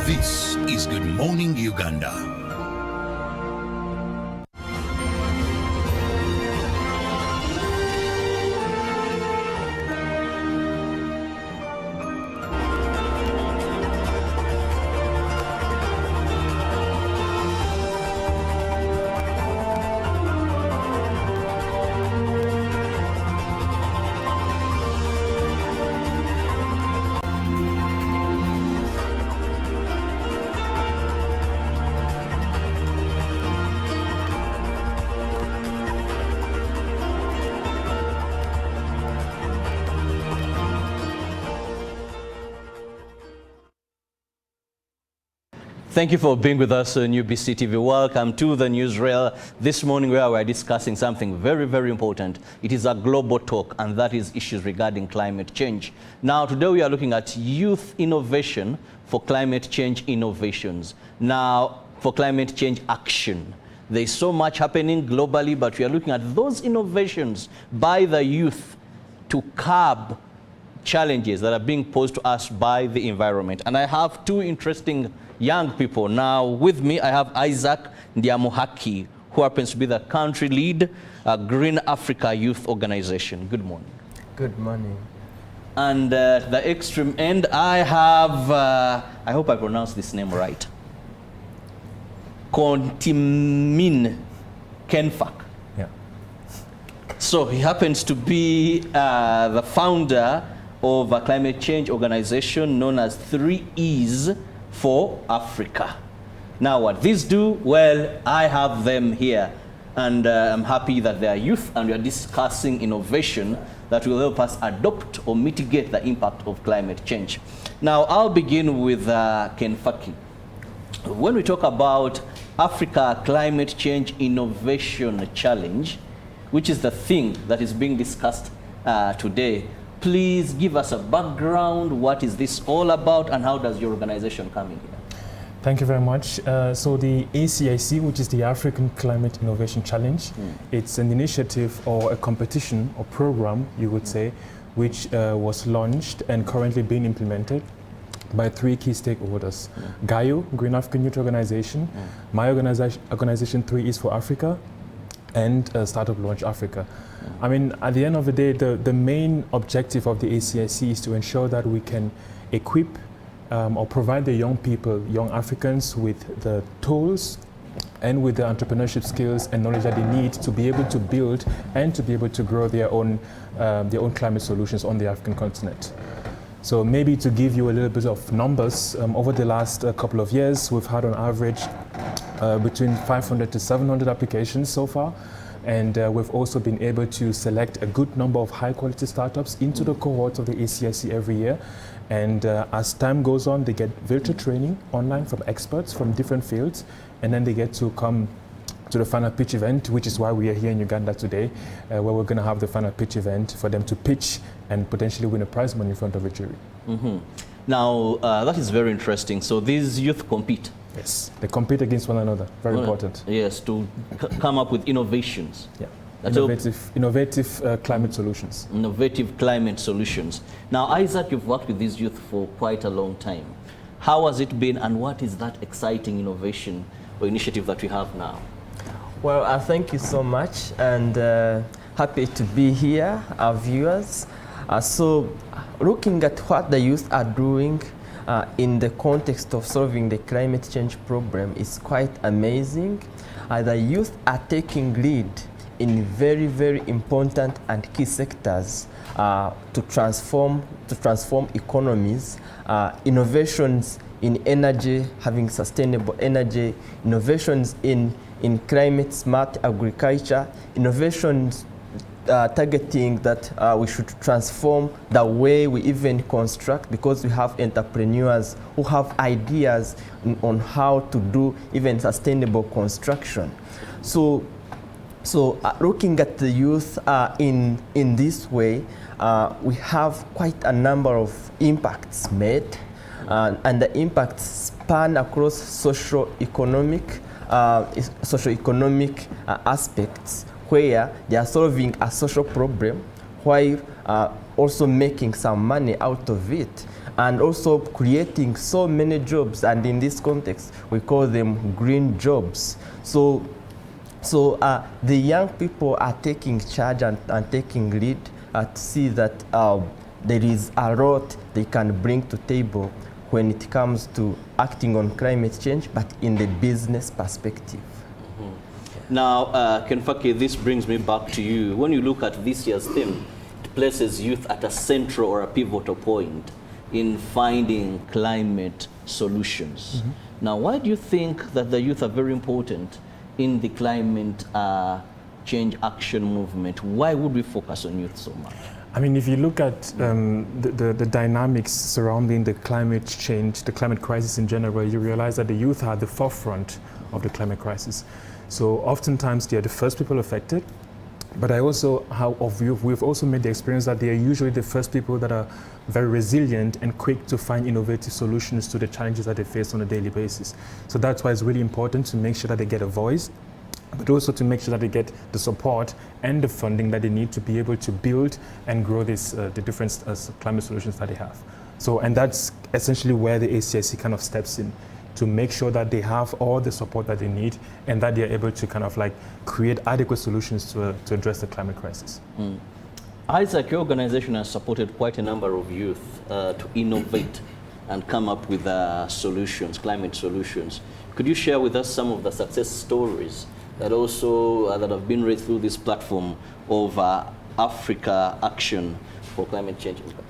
This is Good Morning Uganda. Thank you for being with us on UBC TV. Welcome to the newsreel this morning, where we're discussing something very, very important. It is a global talk, and that is issues regarding climate change. Now, today we are looking at youth innovation for climate change innovations. Now, for climate change action. There's so much happening globally, but we are looking at those innovations by the youth to curb challenges that are being posed to us by the environment. And I have two interesting young people. Now with me, I have Isaac Ndiamuhaki, who happens to be the country lead, Green Africa Youth Organization. Good morning. Good morning. And at the extreme end, I have, I hope I pronounced this name right, Kontimin Kenfak. Yeah. So he happens to be the founder of a climate change organization known as 3Es for Africa. Now what these do, well, I have them here, and I'm happy that they are youth, and we are discussing innovation that will help us adopt or mitigate the impact of climate change. Now I'll begin with Kenfaki. When we talk about Africa Climate Change Innovation Challenge, which is the thing that is being discussed today, please give us a background. What is this all about, and how does your organization come in here? Thank you very much. So the ACIC, which is the African Climate Innovation Challenge, it's an initiative or a competition or program, you would say, which was launched and currently being implemented by three key stakeholders. GAIO, Green African Youth Organization, my organization 3Es for Africa, and Startup Launch Africa. I mean, at the end of the day, the main objective of the ACIC is to ensure that we can equip or provide the young people, young Africans, with the tools and with the entrepreneurship skills and knowledge that they need to be able to build and to be able to grow their own climate solutions on the African continent. So maybe to give you a little bit of numbers, over the last couple of years, we've had on average between 500 to 700 applications so far. And we've also been able to select a good number of high-quality startups into the cohorts of the ACIC every year. And as time goes on, they get virtual training online from experts from different fields, and then they get to come to the final pitch event, which is why we are here in Uganda today, where we're going to have the final pitch event for them to pitch and potentially win a prize money in front of a jury. Now, that is very interesting. So these youth compete. Yes, they compete against one another. Very important. Yes, to come up with innovations. Yeah, innovative climate solutions. Innovative climate solutions. Now, Isaac, you've worked with these youth for quite a long time. How has it been, and what is that exciting innovation or initiative that we have now? Well, thank you so much, and happy to be here, our viewers. So, looking at what the youth are doing in the context of solving the climate change problem is quite amazing. The youth are taking lead in very, very important and key sectors to transform economies, innovations in energy, having sustainable energy, innovations in climate smart agriculture, innovations targeting that we should transform the way we even construct, because we have entrepreneurs who have ideas on how to do even sustainable construction. So looking at the youth in this way, we have quite a number of impacts made, and the impacts span across socio-economic aspects, where they are solving a social problem while also making some money out of it. and also creating so many jobs, and in this context we call them green jobs. So the young people are taking charge and taking lead to see that there is a lot they can bring to table when it comes to acting on climate change, but in the business perspective. Now, Kenfake, this brings me back to you. When you look at this year's theme, it places youth at a central or a pivotal point in finding climate solutions. Now, why do you think that the youth are very important in the climate change action movement? Why would we focus on youth so much? I mean, if you look at the dynamics surrounding the climate change, the climate crisis in general, you realize that the youth are at the forefront of the climate crisis. So oftentimes they are the first people affected, but we've also made the experience that they are usually the first people that are very resilient and quick to find innovative solutions to the challenges that they face on a daily basis. So that's why it's really important to make sure that they get a voice, but also to make sure that they get the support and the funding that they need to be able to build and grow the different climate solutions that they have. So, and that's essentially where the ACIC kind of steps in, to make sure that they have all the support that they need and that they're able to kind of like create adequate solutions to address the climate crisis. Isaac, your organization has supported quite a number of youth to innovate and come up with solutions, climate solutions. Could you share with us some of the success stories that also that have been raised through this platform of Africa Action for Climate Change Impact?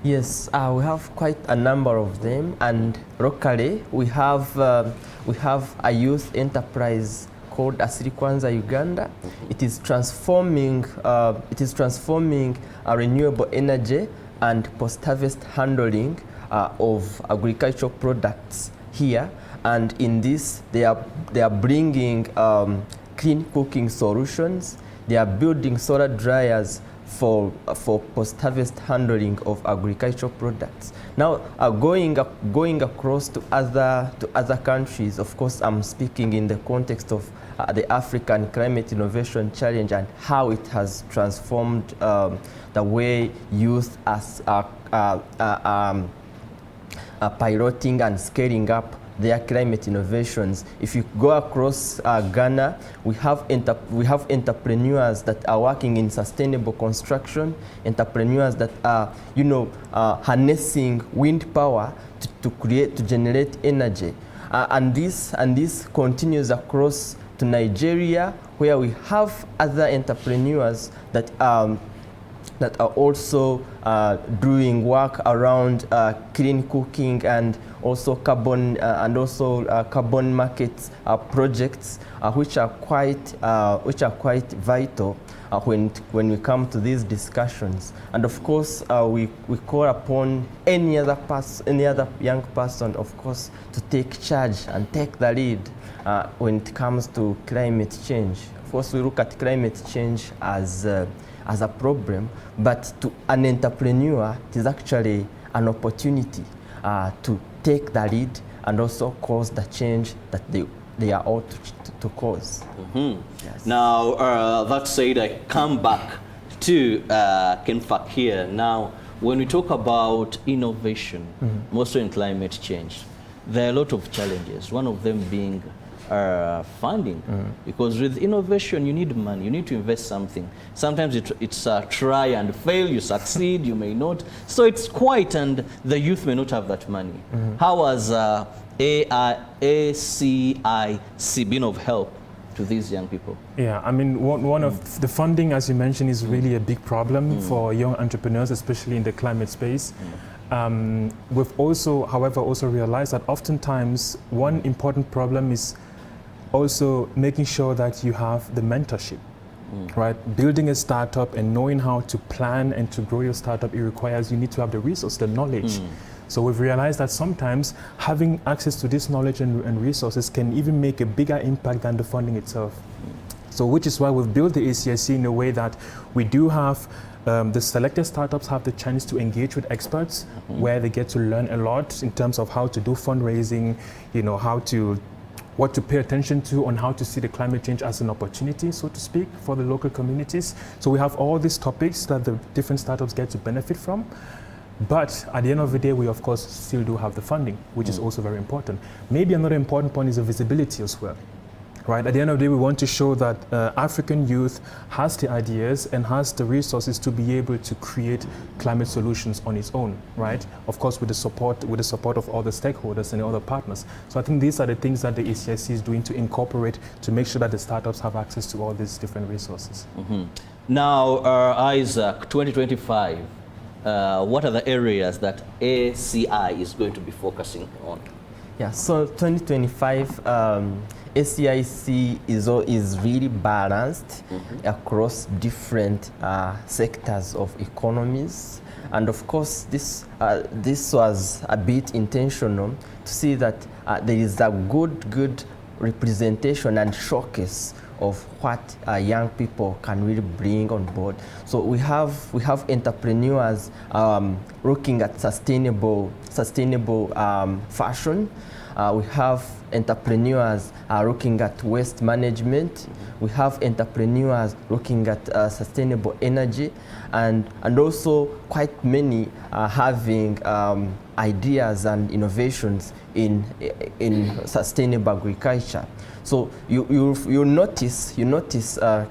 Yes, we have quite a number of them, and locally we have a youth enterprise called Asili Kwanza Uganda. It is transforming renewable energy and post-harvest handling of agricultural products here, and in this they are bringing clean cooking solutions. They are building solar dryers for post-harvest handling of agricultural products. Now, going across to other countries, of course, I'm speaking in the context of the African Climate Innovation Challenge and how it has transformed the way youth are piloting and scaling up their climate innovations. If you go across Ghana, we have entrepreneurs that are working in sustainable construction, entrepreneurs that are, harnessing wind power to generate energy, and this continues across to Nigeria, where we have other entrepreneurs that are also doing work around clean cooking and also carbon market projects, which are quite vital when we come to these discussions. And of course, we call upon any other young person, of course, to take charge and take the lead when it comes to climate change. Of course, we look at climate change as a problem, but to an entrepreneur, it is actually an opportunity to take the lead and also cause the change that they are ought to cause. Yes. Now, that said, I come back to Kenfak here. Now, when we talk about innovation, mostly in climate change, there are a lot of challenges, one of them being funding, because with innovation you need money, you need to invest something. Sometimes it's try and fail, you succeed, you may not. So it's quite, and the youth may not have that money. How has ACIC been of help to these young people? Yeah, I mean, one of the funding, as you mentioned, is really a big problem for young entrepreneurs, especially in the climate space. We've also, however, realized that oftentimes one important problem is also making sure that you have the mentorship, right? Building a startup and knowing how to plan and to grow your startup, it requires you need to have the resource, the knowledge. So we've realized that sometimes having access to this knowledge and resources can even make a bigger impact than the funding itself. So which is why we've built the ACIC in a way that we do have the selected startups have the chance to engage with experts where they get to learn a lot in terms of how to do fundraising, what to pay attention to, on how to see the climate change as an opportunity, so to speak, for the local communities. So we have all these topics that the different startups get to benefit from. But at the end of the day, we of course still do have the funding, which is also very important. Maybe another important point is the visibility as well. Right? At the end of the day, we want to show that African youth has the ideas and has the resources to be able to create climate solutions on its own, right? Of course, with the support of all the stakeholders and other partners. So I think these are the things that the ACIC is doing to incorporate to make sure that the startups have access to all these different resources. Now, Isaac, 2025, what are the areas that ACI is going to be focusing on? Yeah, so 2025, ACIC is really balanced across different sectors of economies. And of course, this was a bit intentional to see that there is a good representation and showcase of what young people can really bring on board. So we have entrepreneurs looking at sustainable fashion. We have entrepreneurs looking at waste management. We have entrepreneurs looking at sustainable energy, and also quite many having ideas and innovations in sustainable agriculture. So you notice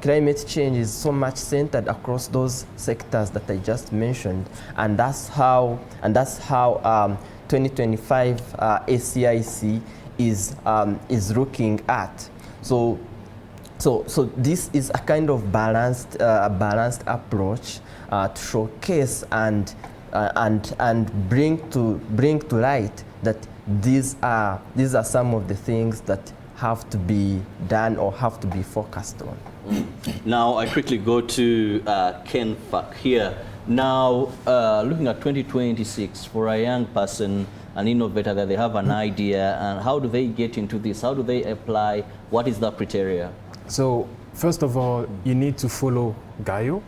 climate change is so much centered across those sectors that I just mentioned, and that's how 2025 ACIC is looking at. So this is a kind of balanced approach to showcase and bring to light that these are some of the things that have to be done or have to be focused on. Now I quickly go to Ken Fak here. Now, looking at 2026, for a young person, an innovator, that they have an idea, and how do they get into this? How do they apply? What is the criteria? So, first of all, you need to follow GAIO.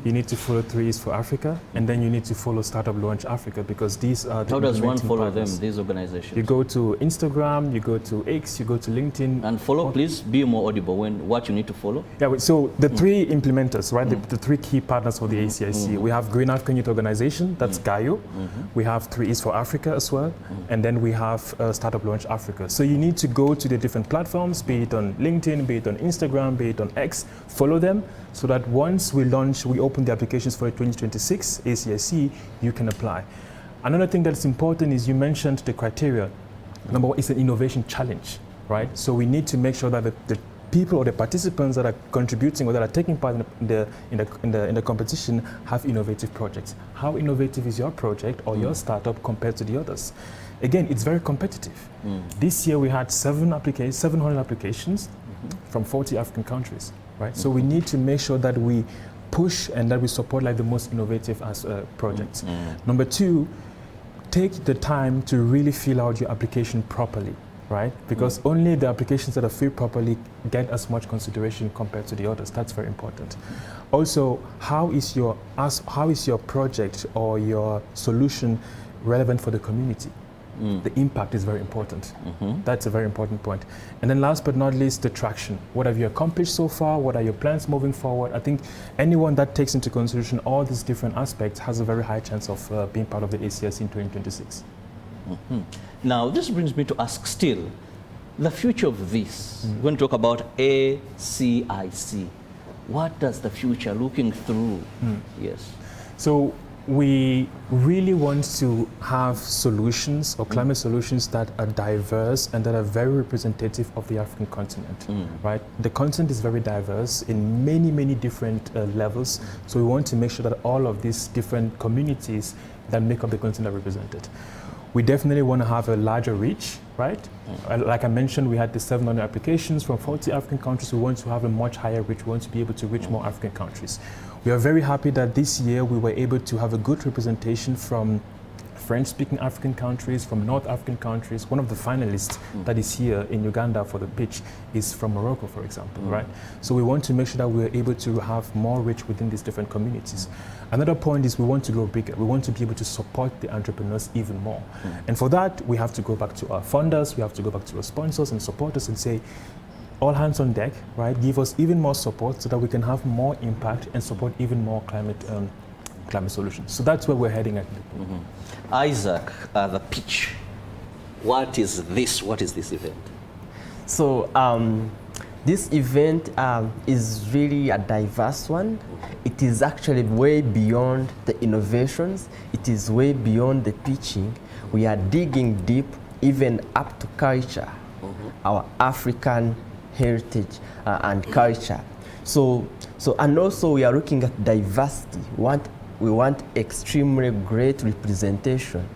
You need to follow 3Es for Africa, and then you need to follow Startup Launch Africa, because these are the How does one follow partners. these organizations? You go to Instagram, you go to X, you go to LinkedIn. And follow, please be more audible when what you need to follow. Yeah, so the 3 implementers, right? The 3 key partners for the ACIC. We have Green African Youth Organization, that's GAIO. We have 3Es for Africa as well. And then we have Startup Launch Africa. So you need to go to the different platforms, be it on LinkedIn, be it on Instagram, be it on X, follow them, so that once we launch, we open the applications for 2026 ACIC, you can apply. Another thing that's important is you mentioned the criteria. Number one, it's an innovation challenge, right? So we need to make sure that the people or the participants that are contributing or that are taking part in the competition have innovative projects. How innovative is your project or your startup compared to the others? Again, it's very competitive. This year we had 700 applications from 40 African countries. Right? So we need to make sure that we push and that we support like the most innovative projects. Number 2, take the time to really fill out your application properly, right? Because only the applications that are filled properly get as much consideration compared to the others. That's very important. Also, how is your project or your solution relevant for the community? The impact is very important. That's a very important point. And then last but not least, the traction. What have you accomplished so far? What are your plans moving forward? I think anyone that takes into consideration all these different aspects has a very high chance of being part of the ACIC in 2026. Now, this brings me to ask still, the future of this. We're going to talk about ACIC. What does the future looking through? Yes. So we really want to have solutions or climate solutions that are diverse and that are very representative of the African continent, right? The continent is very diverse in many different levels. So we want to make sure that all of these different communities that make up the continent are represented. We definitely want to have a larger reach, right? Like I mentioned, we had the 700 applications from 40 African countries. We want to have a much higher reach. We want to be able to reach more African countries. We are very happy that this year we were able to have a good representation from French-speaking African countries, from North African countries. One of the finalists that is here in Uganda for the pitch is from Morocco, for example, right? So we want to make sure that we're able to have more reach within these different communities. Another point is we want to grow bigger. We want to be able to support the entrepreneurs even more. And for that, we have to go back to our funders, we have to go back to our sponsors and supporters and say, all hands on deck, right? Give us even more support so that we can have more impact and support even more climate climate solutions. So that's where we're heading at. Isaac, the pitch. What is this? What is this event? So this event is really a diverse one. It is actually way beyond the innovations. It is way beyond the pitching. We are digging deep, even up to culture, our African heritage and culture. So and also we are looking at diversity. We want extremely great representation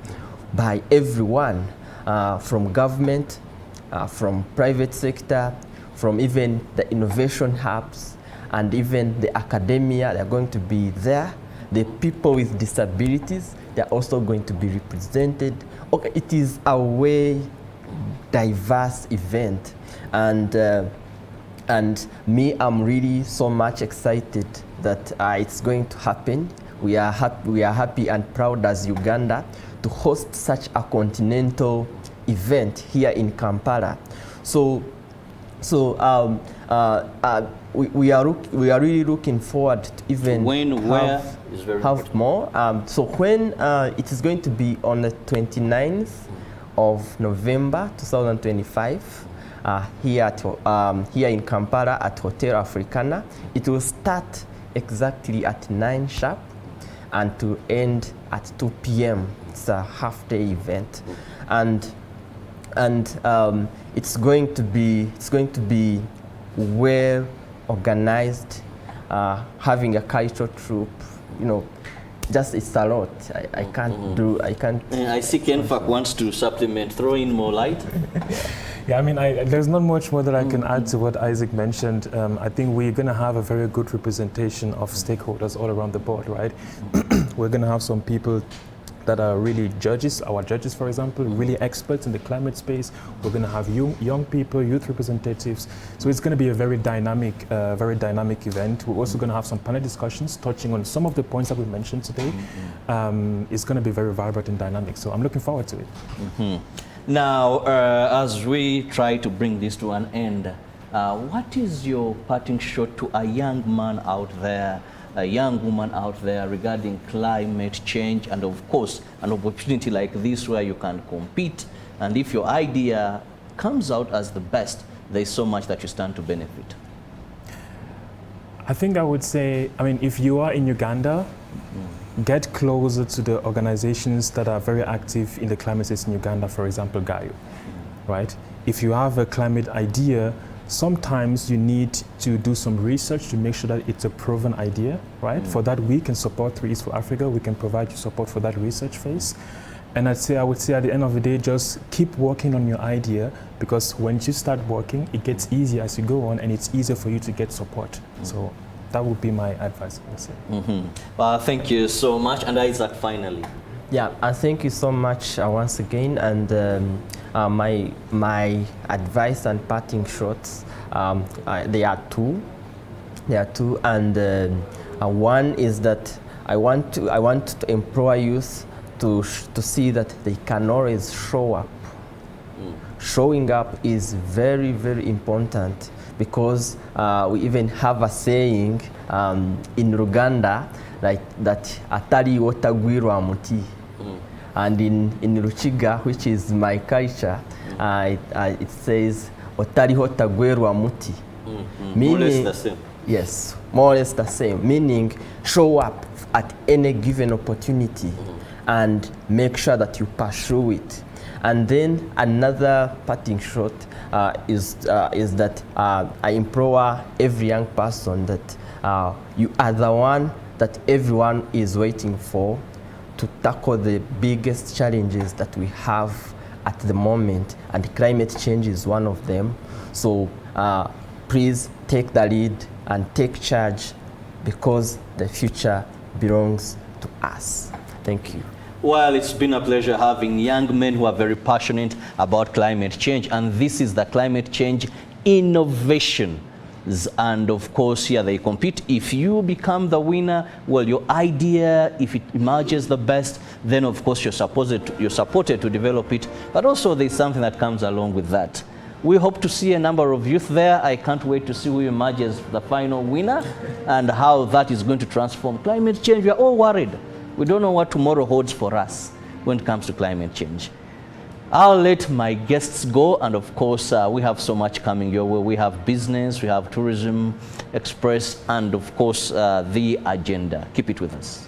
by everyone, from government, from private sector, from even the innovation hubs, and even the academia. They're going to be there. The people with disabilities, they're also going to be represented. Okay, it is a way diverse event, and me, I'm really so much excited that it's going to happen. We are happy and proud as Uganda to host such a continental event here in Kampala. We are really looking forward to even have more. So when it is going to be on the 29th of November 2025 here in Kampala at Hotel Africana. It will start exactly at 9 sharp and to end at 2 p.m. It's a half-day event, and it's going to be well organized, having a cultural troupe, you know. Just it's a lot. I can't. I see Kenfak wants to supplement, throw in more light. Yeah, I mean, there's not much more that I can add to what Isaac mentioned. I think we're going to have a very good representation of stakeholders all around the board, right? We're going to have some people that are really judges, our judges, for example, really experts in the climate space. We're going to have young people, youth representatives. So it's going to be a very dynamic event. We're also going to have some panel discussions touching on some of the points that we mentioned today. It's going to be very vibrant and dynamic. So I'm looking forward to it. Now, as we try to bring this to an end, what is your parting shot to a young man out there, a young woman out there regarding climate change, and of course an opportunity like this where you can compete, and if your idea comes out as the best, there's so much that you stand to benefit? I think I would say, I mean, if you are in Uganda, get closer to the organizations that are very active in the climate space in Uganda, for example, GAIU, right? If you have a climate idea, sometimes you need to do some research to make sure that it's a proven idea, right? For that, we can support through East for Africa. We can provide you support for that research phase. And I would say at the end of the day, just keep working on your idea, because when you start working, it gets easier as you go on, and it's easier for you to get support. So that would be my advice, I would say. Well, thank you so much. And Isaac, finally. Yeah, thank you so much once again. And my advice and parting shots, there are two. And one is that I want to empower youth to see that they can always show up. Showing up is very, very important, because we even have a saying in Uganda, like that atari wotagwirwa muti. And in Ruchiga, which is my culture, it says otari wotagwirwa muti. More or less the same. Yes, more or less the same, meaning show up at any given opportunity and make sure that you pursue it. And then another parting shot is that I implore every young person that you are the one that everyone is waiting for to tackle the biggest challenges that we have at the moment, and climate change is one of them. So please take the lead and take charge, because the future belongs to us. Thank you. Well, it's been a pleasure having young men who are very passionate about climate change, and this is the climate change innovation. And of course, here they compete. If you become the winner, well, your idea, if it emerges the best, then of course you're supported to develop it. But also there's something that comes along with that. We hope to see a number of youth there. I can't wait to see who emerges the final winner and how that is going to transform climate change. We are all worried. We don't know what tomorrow holds for us when it comes to climate change. I'll let my guests go, and of course, we have so much coming your way. We have business, we have tourism, express, and of course, the agenda. Keep it with us.